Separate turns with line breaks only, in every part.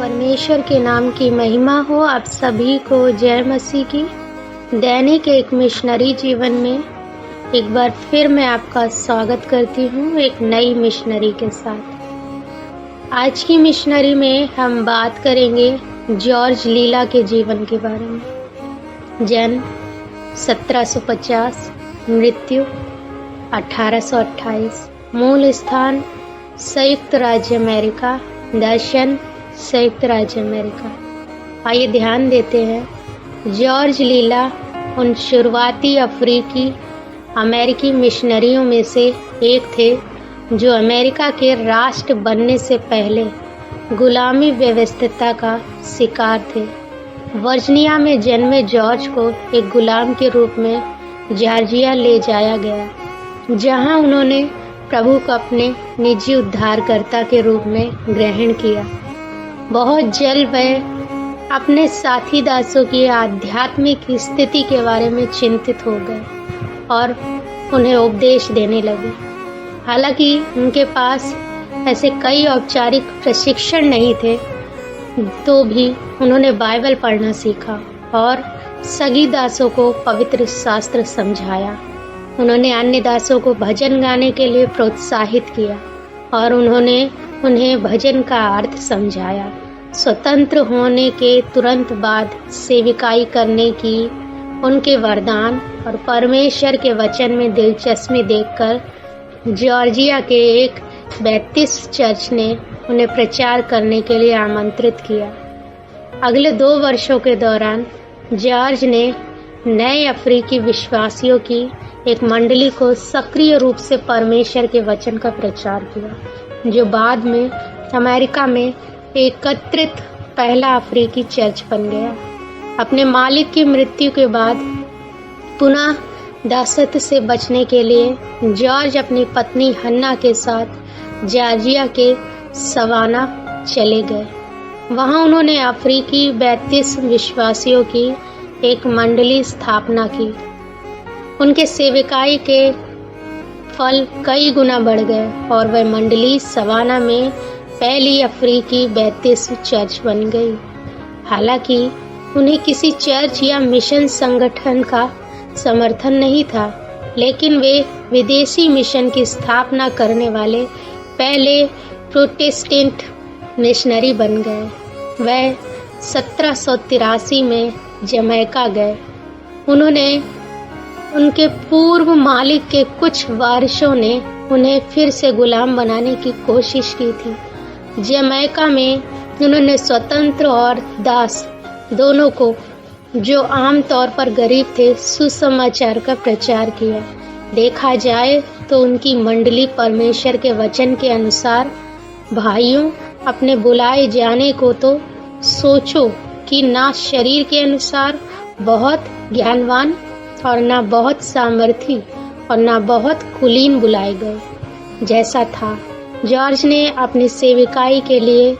परमेश्वर के नाम की महिमा हो। आप सभी को जय मसीह की। दैनिक एक मिशनरी जीवन में एक बार फिर मैं आपका स्वागत करती हूँ एक नई मिशनरी के साथ। आज की मिशनरी में हम बात करेंगे जॉर्ज लीला के जीवन के बारे में। जन्म 1750, मृत्यु 1828, मूल स्थान संयुक्त राज्य अमेरिका, दर्शन संयुक्त राज्य अमेरिका। आइए ध्यान देते हैं। जॉर्ज लीला उन शुरुआती अफ्रीकी अमेरिकी मिशनरियों में से एक थे जो अमेरिका के राष्ट्र बनने से पहले गुलामी व्यवस्था का शिकार थे। वर्जीनिया में जन्मे जॉर्ज को एक गुलाम के रूप में जॉर्जिया ले जाया गया, जहां उन्होंने प्रभु को अपने निजी उद्धारकर्ता के रूप में ग्रहण किया। बहुत जल्द वह अपने साथी दासों की आध्यात्मिक स्थिति के बारे में चिंतित हो गए और उन्हें उपदेश देने लगे। हालांकि उनके पास ऐसे कई औपचारिक प्रशिक्षण नहीं थे, तो भी उन्होंने बाइबल पढ़ना सीखा और सगी दासों को पवित्र शास्त्र समझाया। उन्होंने अन्य दासों को भजन गाने के लिए प्रोत्साहित किया और उन्होंने उन्हें भजन का अर्थ समझाया। स्वतंत्र होने के तुरंत बाद सेविकाई करने की उनके वरदान और परमेश्वर के वचन में दिलचस्पी देखकर जॉर्जिया के एक बैप्टिस्ट चर्च ने उन्हें प्रचार करने के लिए आमंत्रित किया। अगले 2 वर्षों के दौरान जॉर्ज ने नए अफ्रीकी विश्वासियों की एक मंडली को सक्रिय रूप से परमेश्वर के वचन का प्रचार किया, जो बाद में अमेरिका में एकत्रित पहला अफ्रीकी चर्च बन गया। अपने मालिक की मृत्यु के बाद पुनः दासत्व से बचने के लिए जॉर्ज अपनी पत्नी हन्ना के साथ जॉर्जिया के सवाना चले गए। वहां उन्होंने अफ्रीकी बैप्टिस्ट विश्वासियों की एक मंडली स्थापना की। उनके सेविकाई के फल कई गुना बढ़ गए और वह मंडली सवाना में पहली अफ्रीकी बैप्टिस्ट चर्च बन गई। हालांकि उन्हें किसी चर्च या मिशन संगठन का समर्थन नहीं था, लेकिन वे विदेशी मिशन की स्थापना करने वाले पहले प्रोटेस्टेंट मिशनरी बन गए। वह 1783 में जमैका गए। उन्होंने उनके पूर्व मालिक के कुछ वारिसों ने उन्हें फिर से गुलाम बनाने की कोशिश की थी। जमैका में उन्होंने स्वतंत्र और दास दोनों को, जो आमतौर पर गरीब थे, सुसमाचार का प्रचार किया। देखा जाए तो उनकी मंडली परमेश्वर के वचन के अनुसार, भाइयों, अपने बुलाए जाने को तो सोचो कि ना शरीर के अनुसार बहुत ज्ञानवान और ना बहुत सामर्थी और ना बहुत कुलीन बुलाए गए। जैसा था, जॉर्ज ने अपनी सेविकाई के लिए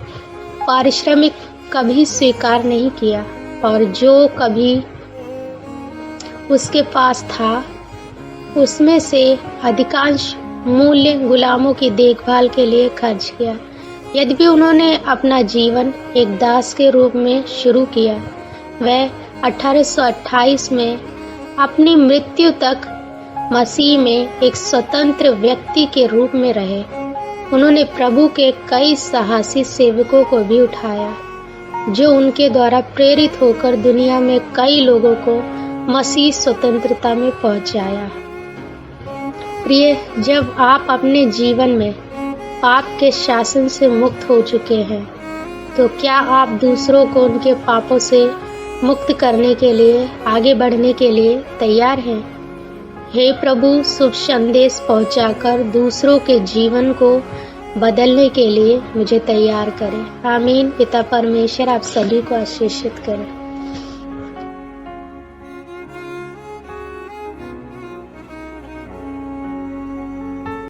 पारिश्रमिक कभी स्वीकार नहीं किया और जो कभी उसके पास था उसमें से अधिकांश मूल्य गुलामों की देखभाल के लिए खर्च किया। यद्यपि उन्होंने अपना जीवन एक दास के रूप में शुरू किया, वह 1828 में अपनी मृत्यु तक मसीह में एक स्वतंत्र व्यक्ति के रूप में रहे। उन्होंने प्रभु के कई साहसी सेवकों को भी उठाया, जो उनके द्वारा प्रेरित होकर दुनिया में कई लोगों को मसीह स्वतंत्रता में पहुंचाया। प्रिय, जब आप अपने जीवन में पाप के शासन से मुक्त हो चुके हैं, तो क्या आप दूसरों को उनके पापों से मुक्त करने के लिए, आगे बढ़ने के लिए तैयार हैं? हे प्रभु, शुभ संदेश पहुंचाकर दूसरों के जीवन को बदलने के लिए मुझे तैयार करें। आमीन। पिता परमेश्वर आप सभी को आशीषित करें।